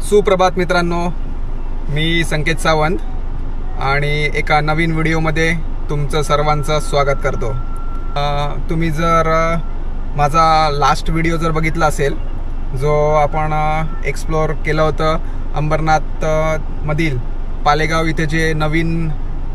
सुप्रभात मित्रांनो, मी संकेत सावंत आणि एका नवीन व्हिडिओमध्ये तुमचं सर्वांचं स्वागत करतो। तुम्ही जर माझा लास्ट व्हिडिओ जर बघितला असेल, जो आपण एक्सप्लोर केलं होतं अंबरनाथ मधील पालेगाव इथे जे नवीन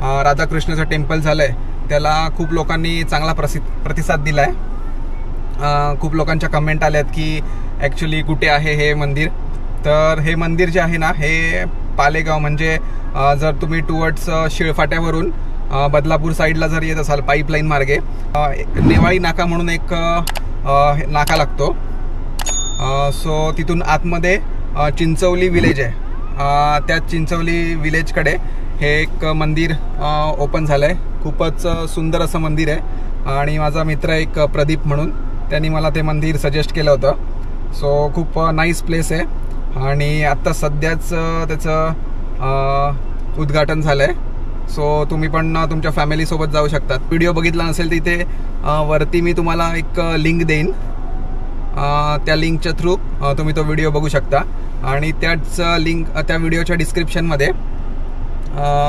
राधाकृष्णाचं टेम्पल झालं आहे, त्याला खूप लोकांनी चांगला प्रतिसाद दिला आहे। खूप लोकांच्या कमेंट आल्यात की ॲक्च्युली कुठे आहे हे मंदिर। तर हे मंदिर जे आहे ना, हे पालेगाव म्हणजे जर तुम्ही टुवर्ड्स शिळफाट्यावरून बदलापूर साईडला जर येत असाल पाईपलाईन मार्गे, नेवाळी नाका म्हणून एक नाका लागतो। सो तिथून आतमध्ये चिंचवली विलेज आहे। त्या चिंचवली विलेजकडे हे एक मंदिर ओपन झालं आहे। खूपच सुंदर असं मंदिर आहे आणि माझा मित्र एक प्रदीप म्हणून त्यांनी मला ते मंदिर सजेस्ट केलं होतं। सो खूप नाईस प्लेस आहे आणि आत्ता सध्याच त्याचं उद्घाटन झालं आहे। सो तुम्ही पण तुमच्या फॅमिलीसोबत जाऊ शकतात। व्हिडिओ बघितला नसेल तर इथे वरती मी तुम्हाला एक लिंक देईन, त्या लिंकच्या थ्रू तुम्ही तो व्हिडिओ बघू शकता आणि त्याच लिंक त्या व्हिडिओच्या डिस्क्रिप्शनमध्ये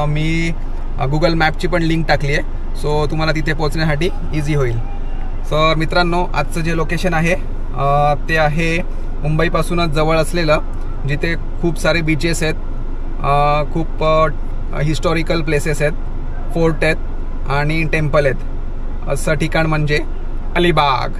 मी गुगल मॅपची पण लिंक टाकली आहे। सो तुम्हाला तिथे पोहोचण्यासाठी इझी होईल। सो मित्रांनो, आजचं जे लोकेशन आहे ते आहे मुंबईपासूनच जवळ असलेलं, जिथे खूप सारे बीचेस आहेत, खूप हिस्टॉरिकल प्लेसेस आहेत, फोर्ट आहेत आणि टेम्पल आहेत, असं ठिकाण म्हणजे अलिबाग।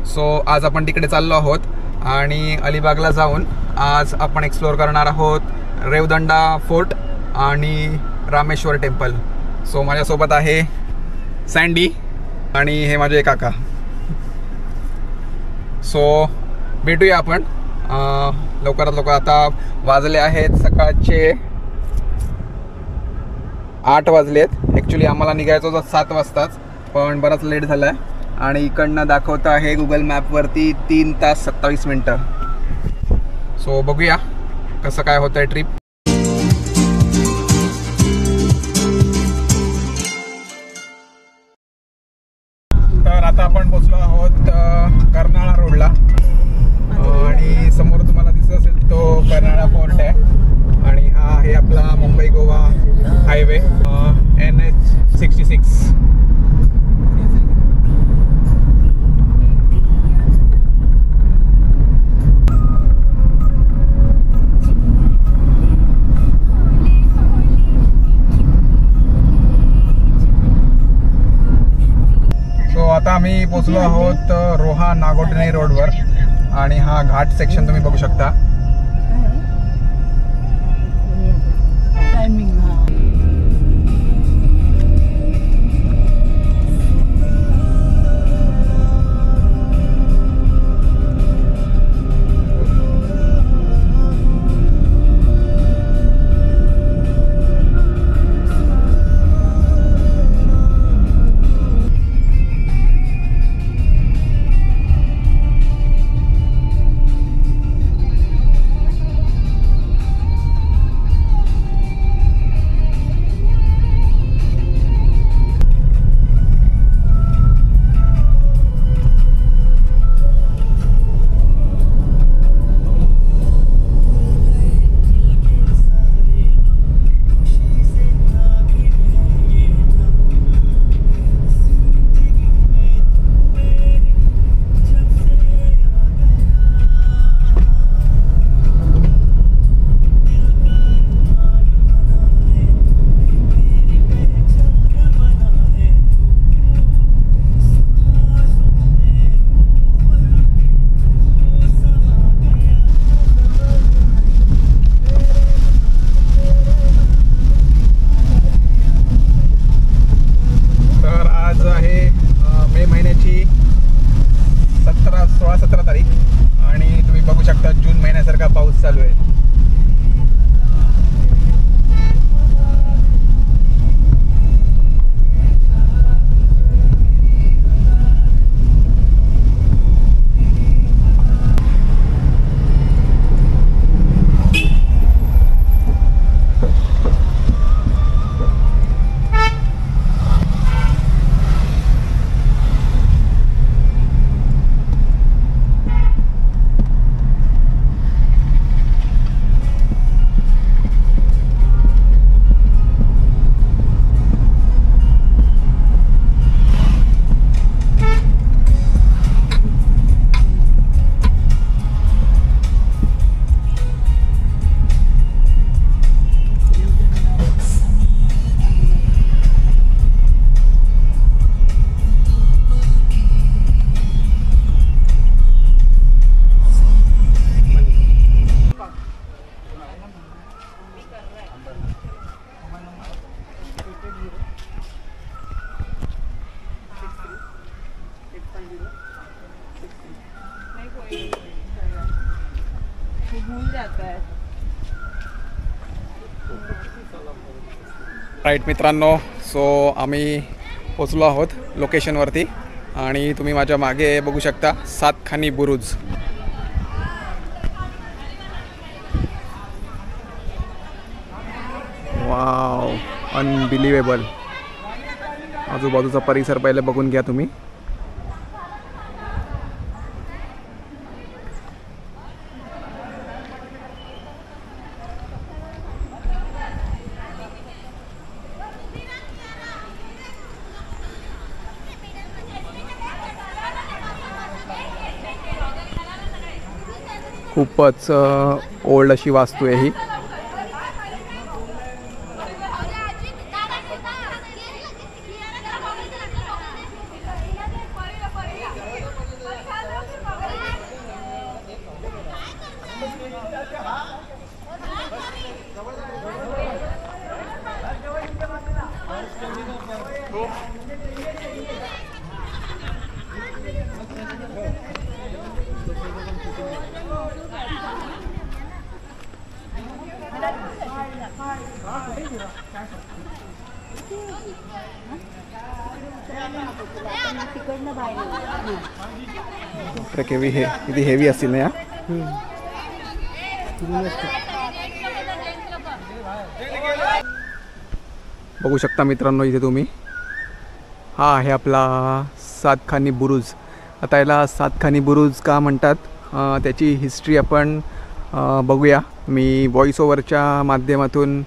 सो आज आपण तिकडे चाललो आहोत आणि अलिबागला जाऊन आज आपण एक्सप्लोर करणार आहोत रेवदंडा फोर्ट आणि रामेश्वर टेम्पल। सो माझ्यासोबत आहे सँडी आणि हे माझे काका। सो भेटूया आपण लवकरात लवकर। आता वाजले आहेत सकाळचे 8 वाजलेत। ॲक्च्युली आम्हाला निघायचं होतं 7 वाजताच, पण बराच लेट झाला आहे आणि इकडनं दाखवतं आहे गुगल मॅपवरती 3 तास 27 मिनटं। सो बघूया कसं काय होतं आहे ट्रिप। तर आता आपण पोचलो आहोत कर्नाळा रोडला आणि समोर तुम्हाला दिसत असेल तो कर्नाळा फोर्ट आहे आणि हा आहे आपला Mumbai Goa highway NH66। So आता आम्ही पोचलो आहोत रोहा नागोठणे रोडवर आणि हा घाट सेक्शन तुम्ही बघू शकता। राईट मित्रांनो, सो आम्ही पोचलो आहोत लोकेशनवरती आणि तुम्ही माझ्या मागे बघू शकता सातखानी बुरुज. Wow, unbelievable. आजूबाजूचा परिसर पहिले बघून घ्या तुम्ही. खूपच ओल्ड अशी वास्तू आहे ही. किती हेवी असतील ना या. बघू शकता मित्रांनो इथे तुम्ही. हा आहे आपला सातखानी बुरुज. आता याला सातखानी बुरुज का म्हणतात त्याची हिस्ट्री आपण बघूया. मी व्हॉइस ओव्हरच्या माध्यमातून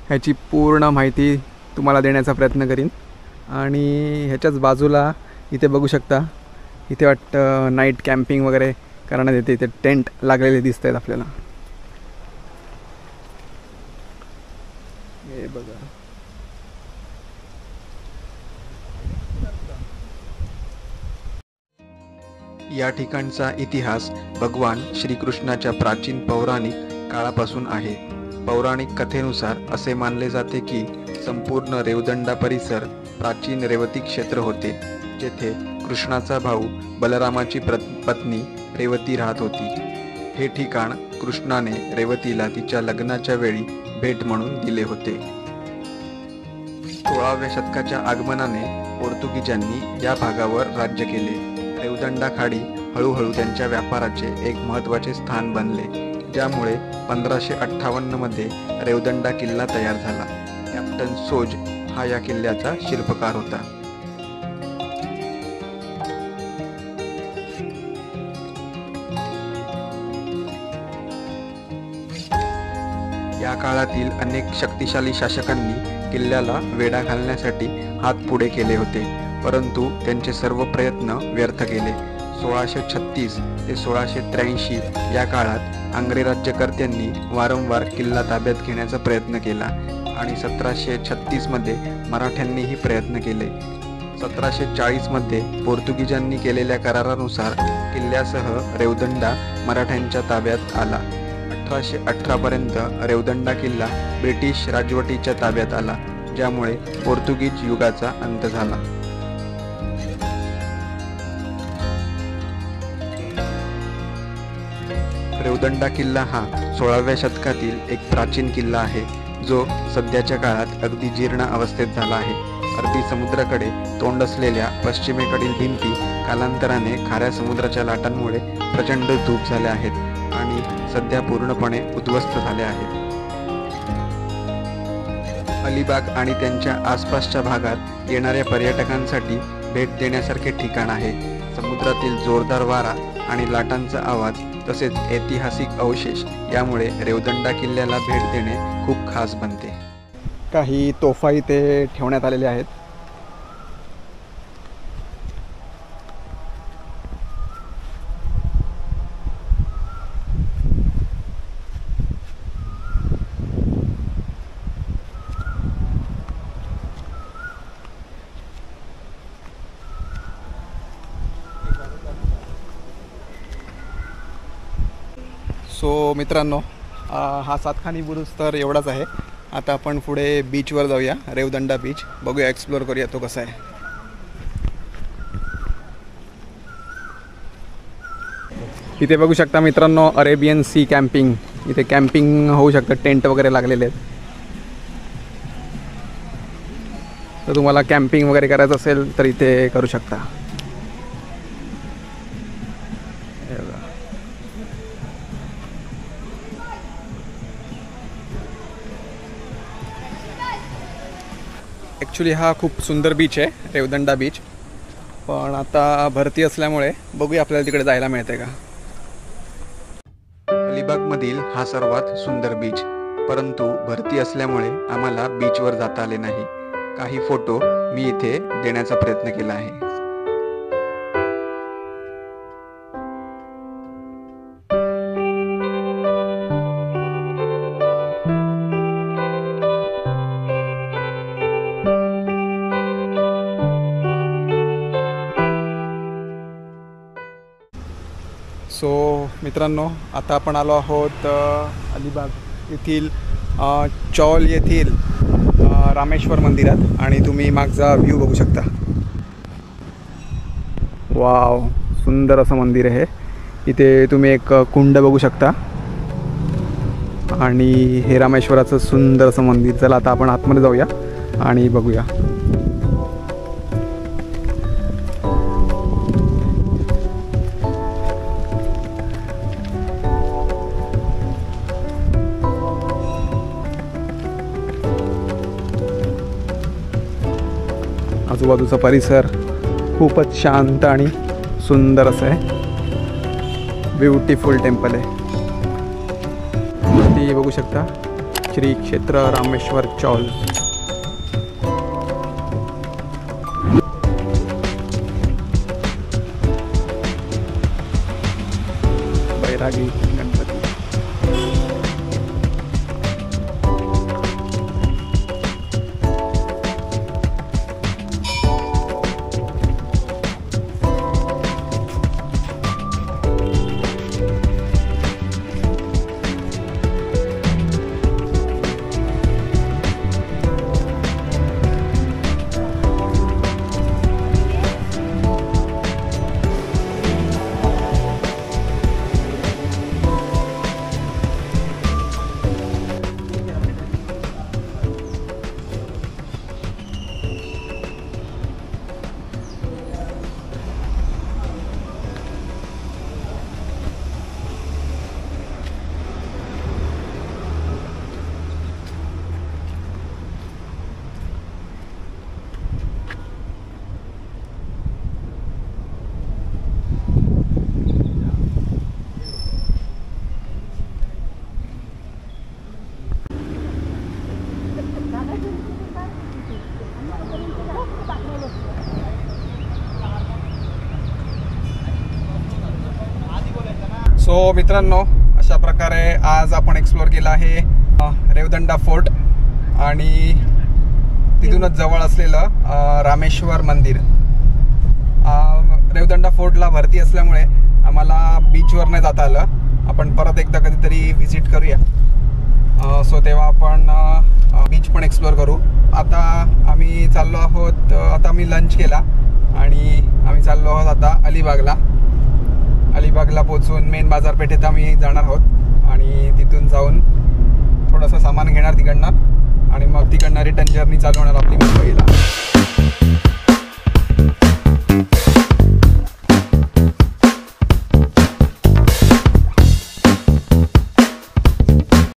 ह्याची पूर्ण माहिती तुम्हाला देण्याचा प्रयत्न करीन. आणि ह्याच्याच बाजूला इथे बघू शकता, इथे वाटतं नाईट कॅम्पिंग वगैरे करण्यात येते. इथे टेंट लागलेले दिसत आहेत आपल्याला. हे बघा, या ठिकाणचा इतिहास भगवान श्रीकृष्णाच्या प्राचीन पौराणिक काळापासून आहे. पौराणिक कथेनुसार असे मानले जाते की संपूर्ण रेवदंडा परिसर प्राचीन रेवती क्षेत्र होते, जेथे कृष्णाचा भाऊ बलरामाची पत्नी रेवती राहत होती. हे ठिकाण कृष्णाने रेवतीला तिच्या लग्नाच्या वेळी भेट म्हणून दिले होते. 16व्या शतकाच्या आगमनाने पोर्तुगीजांनी या भागावर राज्य केले. रेवदंडा खाडी हळूहळू त्यांच्या व्यापाराचे एक महत्त्वाचे स्थान बनले, ज्यामुळे 1558 मध्ये रेवदंडा किल्ला तयार झाला. कॅप्टन सोज हा या किल्ल्याचा शिल्पकार होता. या काळातील अनेक शक्तिशाली शासकांनी किल्ल्याला वेढा घालण्यासाठी हात पुढे केले होते, परंतु त्यांचे सर्व प्रयत्न व्यर्थ गेले. 1636 ते 1683 या काळात आंग्रे राज्यकर्त्यांनी वारंवार किल्ला ताब्यात घेण्याचा प्रयत्न केला आणि 1736 मध्ये मराठ्यांनीही प्रयत्न केले. 1740 मध्ये पोर्तुगीजांनी केलेल्या करारानुसार किल्ल्यासह रेवदंडा मराठ्यांच्या ताब्यात आला. 1818 पर्यंत रेवदंडा किल्ला ब्रिटिश राजवटीच्या ताब्यात आला, ज्यामुळे पोर्तुगीज युगाचा अंत झाला. रेवदंडा किल्ला हा 16व्या शतकातील एक प्राचीन किल्ला आहे, जो सध्याच्या काळात अगदी जीर्ण अवस्थेत झाला आहे. अरबी समुद्राकडे तोंड असलेल्या पश्चिमेकडील भिंती कालांतराने खाऱ्या समुद्राच्या लाटांमुळे प्रचंड धूप झाल्या आहेत आणि सध्या पूर्णपणे उद्ध्वस्त झाल्या आहेत. अलिबाग आणि त्यांच्या आसपासच्या भागात येणाऱ्या पर्यटकांसाठी भेट देण्यासारखे ठिकाण आहे. समुद्रातील जोरदार वारा आणि लाटांचा आवाज तसेच ऐतिहासिक अवशेष यामुळे रेवदंडा किल्ल्याला भेट देणे खूप खास बनते. काही तोफा इथे ठेवण्यात आलेल्या आहेत. सो मित्रांनो, हा सातखानी बुरुज तर एवढाच आहे. आता आपण पुढे बीचवर जाऊया, रेवदंडा बीच बघूया, एक्सप्लोर करूया तो कसा आहे. इथे बघू शकता मित्रांनो, अरेबियन सी कॅम्पिंग इथे कॅम्पिंग होऊ शकतं, टेंट वगैरे लागलेले आहेत. तर तुम्हाला कॅम्पिंग वगैरे करायचं असेल तर इथे करू शकता. ॲक्च्युली हा खूप सुंदर बीच आहे, रेवदंडा बीच. पण आता भरती असल्यामुळे बघूया आपल्याला तिकडे जायला मिळते का. अलिबागमधील हा सर्वात सुंदर बीच, परंतु भरती असल्यामुळे आम्हाला बीचवर जाता आले नाही. काही फोटो मी इथे देण्याचा प्रयत्न केला आहे. सो मित्रांनो, आता आपण आलो आहोत अलिबाग येथील चौल येथील रामेश्वर मंदिरात आणि तुम्ही मागचा व्ह्यू बघू शकता. वाव, सुंदर असं मंदिर आहे. इथे तुम्ही एक कुंड बघू शकता आणि हे रामेश्वराचं सुंदर असं मंदिर. चला आता आपण आतमध्ये जाऊया आणि बघूया. आजूबाजूचा परिसर खूपच शांत आणि सुंदर असं आहे. ब्युटिफुल टेम्पल आहे. ती बघू शकता, श्री क्षेत्र रामेश्वर चौल. बैरागी गणपती. सो मित्रांनो, अशा प्रकारे आज आपण एक्सप्लोअर केला आहे रेवदंडा फोर्ट आणि तिथूनच जवळ असलेलं रामेश्वर मंदिर. रेवदंडा फोर्टला भरती असल्यामुळे आम्हाला बीचवर नाही जाता आलं. आपण परत एकदा कधीतरी व्हिजिट करूया. सो तेव्हा आपण बीच पण एक्सप्लोअर करू. आता आम्ही चाललो आहोत, आता आम्ही लंच केला आणि आम्ही चाललो आहोत आता अलिबागला. अलिबागला पोचून मेन बाजारपेठेत आम्ही जाणार आहोत आणि तिथून जाऊन थोडंसं सामान घेणार तिकडनं आणि मग तिकडनं रिटर्न जर्नी चालू होणार आपली.